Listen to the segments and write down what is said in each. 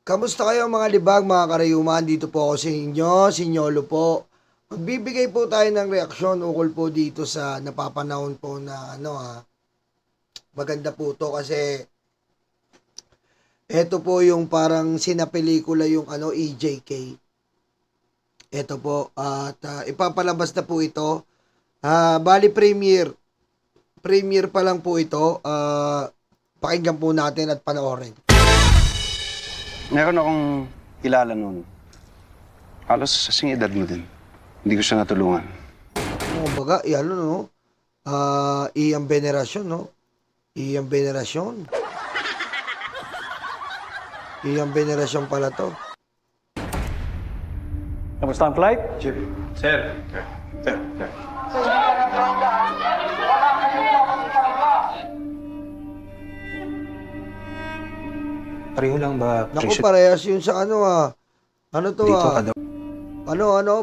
Kamusta kayo mga libag, mga karayuman? Dito po ako sa inyo, si Nyolo po. Magbibigay po tayo ng reaksyon ukol po dito sa napapanahon po na maganda po to kasi eto po yung parang sinapelikula yung EJK. Eto po at ipapalabas na po ito. Bali premiere pa lang po ito. Pakinggan po natin at panoorin. Meron akong kilala noon. Halos kasing edad mo din. Hindi ko siya natulungan. Baga, no? Iyang venerasyon, no? Iyang venerasyon. Iyang venerasyon pala to. Kamusta ang flight? Chip. Sir. Sir. Pareho lang ba? Naku, parehas yun sa Ano to Dito ka daw.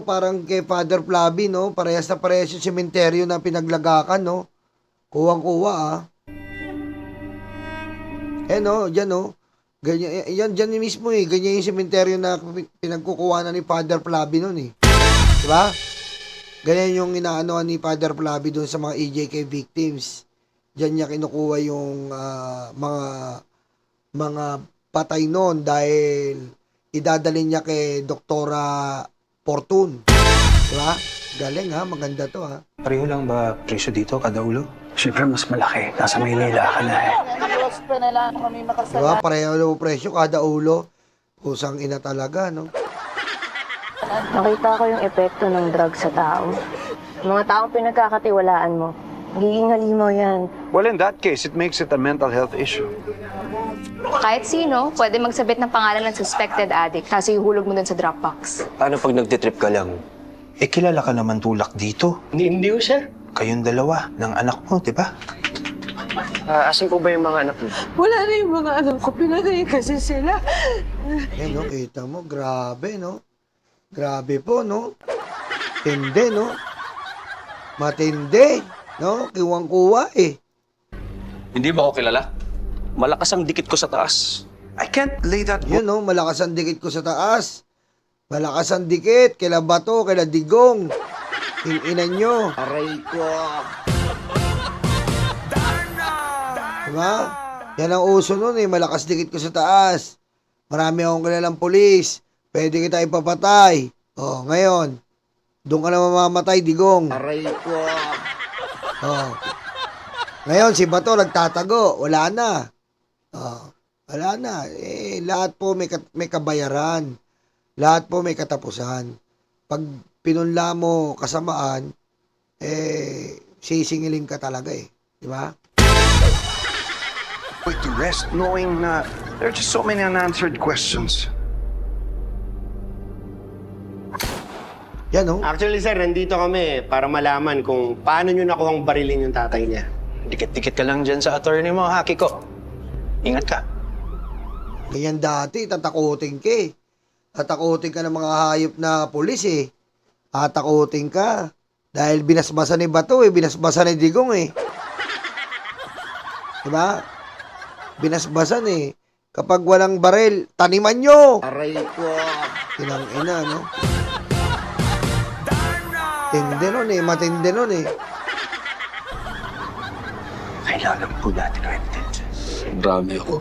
Parang kay Father Flavi, no? Parehas na parehas yung sementeryo na pinaglagakan, no? Kuwang-kuwa, dyan, no? Ganyan, yan, dyan mismo, eh. Ganyan yung sementeryo na pinagkukuhanan ni Father Flavi nun, eh. Diba? Ganyan yung inaanoan ni Father Flavi dun sa mga EJK victims. Dyan niya kinukuha yung mga patay nun dahil idadalhin niya kay Doktora Fortune. Diba? Galing maganda to Pareho lang ba presyo dito kada ulo? Siyempre, mas malaki. Nasa Maynila ka na eh. Diba? Pareho lang presyo kada ulo. Pusang ina talaga, no? Nakita ko yung epekto ng drug sa tao. Mga taong pinagkakatiwalaan mo, magiging halimaw yan. Well, in that case, it makes it a mental health issue. Kahit sino, pwede magsabit ng pangalan ng suspected addict, kasi ihulog mo dun sa Dropbox. Paano pag nagtitrip ka lang? Eh, kilala ka naman tulak dito. Hindi ko, sir. Kayong dalawa ng anak mo, di ba? Asan po ba yung mga anak mo? Wala na yung mga anak ko, pinatay kasi sila. No? Kita mo, grabe, no? Grabe po, no? Tindi, no? Matindi, no? Kiwang-kuwa, eh. Hindi ba ako kilala? Malakas ang dikit ko sa taas. I can't lay that... Yun, no? Malakas ang dikit ko sa taas. Malakas ang dikit. Kaila Bato, kaila Digong. Ina nyo. Aray ko. Diba? Yan ang uso nun, eh. Malakas dikit ko sa taas. Marami akong kilalang pulis. Pwede kita ipapatay. Ngayon. Doon ka na mamamatay, Digong. Aray ko. Ngayon, si Bato nagtatago. Wala na. Wala na. Lahat po may kabayaran. Lahat po may katapusan. Pag pinunla mo kasamaan, sisingilin ka talaga, eh. Di ba? Wait to rest knowing na there are just so many unanswered questions. Yan, no? Actually, sir, nandito kami para malaman kung paano nyo nakuhang barilin yung tatay niya. Dikit-dikit ka lang dyan sa attorney mo, haki ko. Ingat ka. Ganyan dati, tatakutin ka, eh. Tatakutin ka ng mga hayop na pulis, eh. Tatakutin ka. Dahil binasbasan ni Bato, eh. Binasbasan ni Digong, eh. Diba? Binasbasan, eh. Kapag walang baril, taniman nyo! Aray ko! Tinang ina, no? Tindi nun, eh. Matindi nun, eh. Kailangan po natin ng evidence. Marami ako.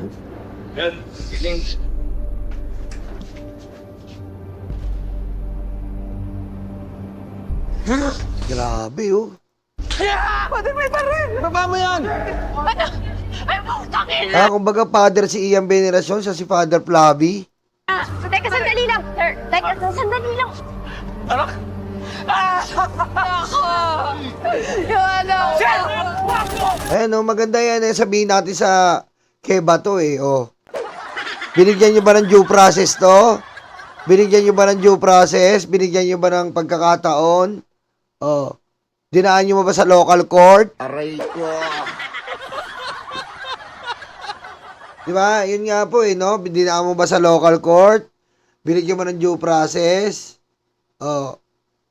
Grabe, oh. Kumbaga, father si Ian Veneracion, siya si Father Flavi. Teka, sandali lang, sir. Teka, sandali lang. Maganda yan, sabihin natin sa Keba to, eh, Binigyan nyo ba ng due process to? Binigyan nyo ba ng due process? Binigyan nyo ba ng pagkakataon? Dinaan nyo ba sa local court? Aray ko. Diba? Yun nga po, no? Dinaan mo ba sa local court? Binigyan mo ng due process?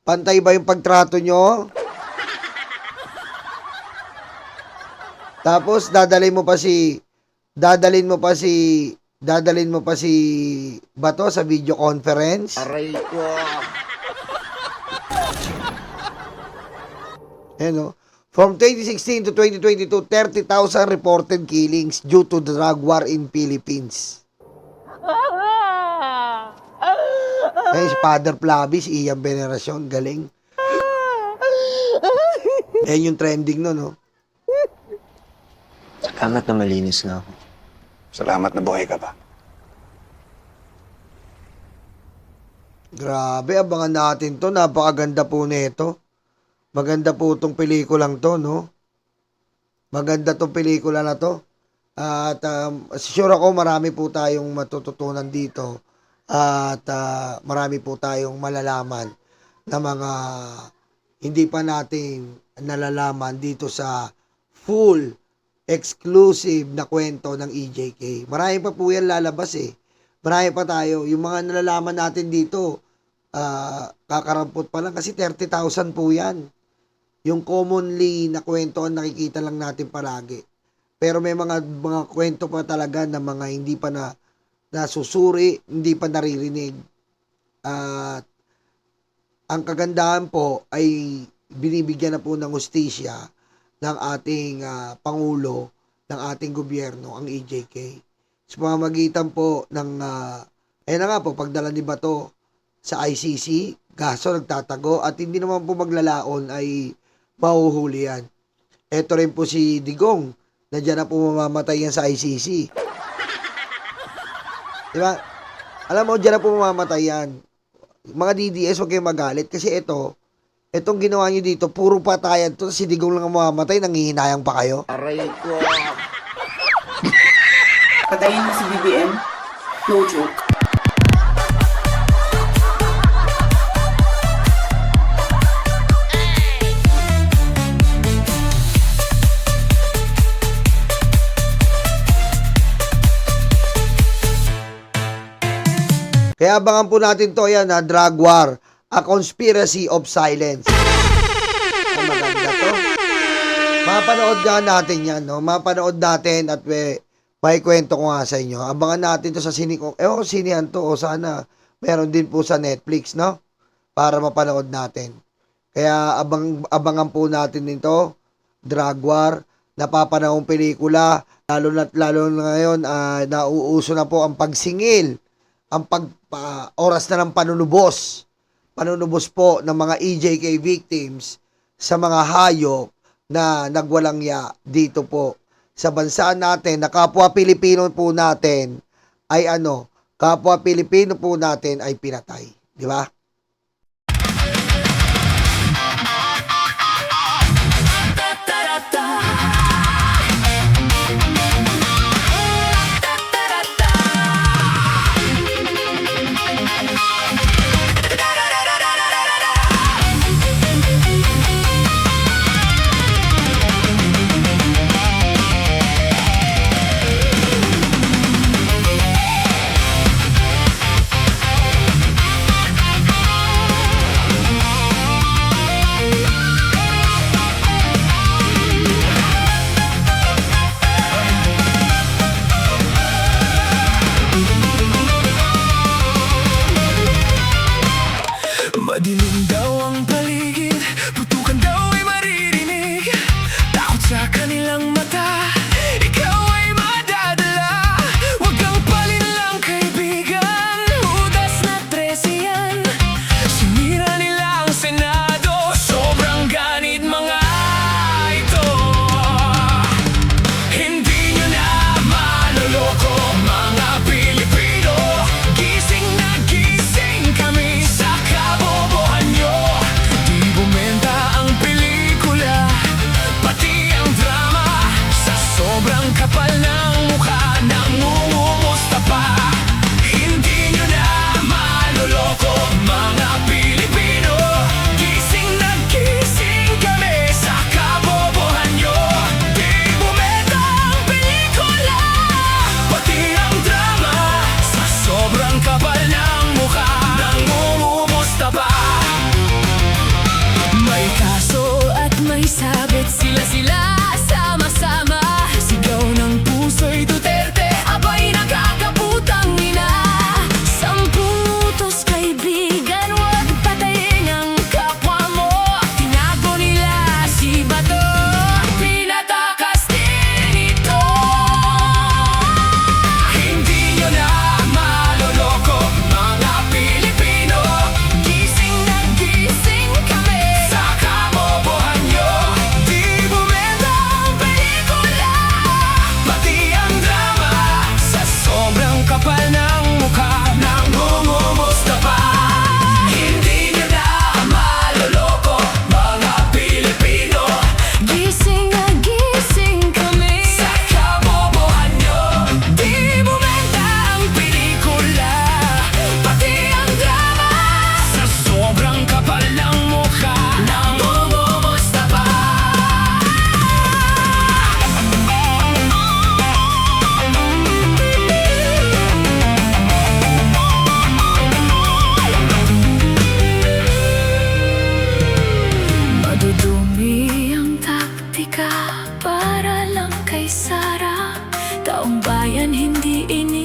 Pantay ba yung pagtrato nyo? Tapos dadalhin mo pa si Dadalin mo pa si Bato sa video conference. Aray ko. Ano? From 2016 to 2022, 30,000 reported killings due to drug war in Philippines. Si Father Flavis, Ian Veneracion, galing. Yan yung trending no, no? Salamat na malinis na ako. Salamat na buhay ka pa. Grabe, abangan natin to. Napakaganda po nito. Maganda po itong pelikulang to, no? Maganda tong pelikula na to. At sure ako marami po tayong matututunan dito. At marami po tayong malalaman na mga hindi pa natin nalalaman dito sa full exclusive na kwento ng EJK. Marami pa po yan lalabas eh. Marami pa tayo. Yung mga nalalaman natin dito, kakarampot pa lang kasi 30,000 po yan. Yung commonly na kwento ang nakikita lang natin palagi. Pero may mga kwento pa talaga na mga hindi pa na nasusuri, hindi pa naririnig. At ang kagandahan po ay binibigyan na po ng hustisya ng ating Pangulo, ng ating gobyerno, ang EJK. Sa pamamagitan po ng, ayun na nga po, pagdala ni Bato sa ICC, kaso nagtatago, at hindi naman po maglalaon ay mahuhuli yan. Ito rin po si Digong, na dyan na po mamamatay yan sa ICC. Diba? Alam mo, dyan na po mamamatay yan. Mga DDS, huwag kayong magalit, kasi itong ginawa nyo dito, puro patayan to, si Digong lang ang mamamatay, nangihinayang pa kayo. Aray ko. Patayin mo si BBM. No joke. Kaya abangan po natin to, yan ha, Drug War, A Conspiracy of Silence. Ang maganda to. Mapanood nga natin yan, no? Mapanood natin at may kwento ko nga sa inyo. Abangan natin to sa sinico. Ewan ko sinihan to o sana meron din po sa Netflix, no? Para mapanood natin. Kaya abangan po natin nito, Drug War, napapanahong pelikula, lalo na ngayon, nauuso na po ang pagsingil, ang oras na ng panunubos po ng mga EJK victims sa mga hayop na nagwalangya dito po sa bansa natin, na kapwa Pilipino po natin ay kapwa Pilipino po natin ay pinatay. Di ba?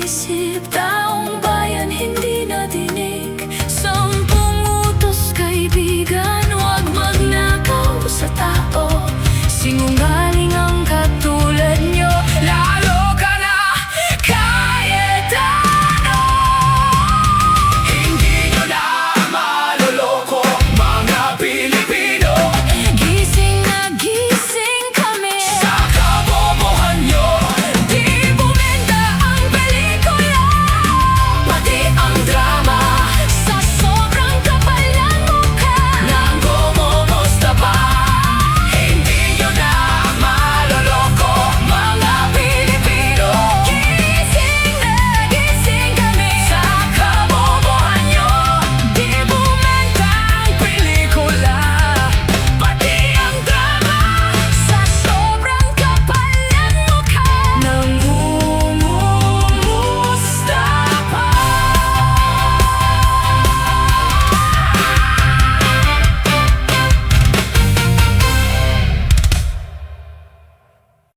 isip,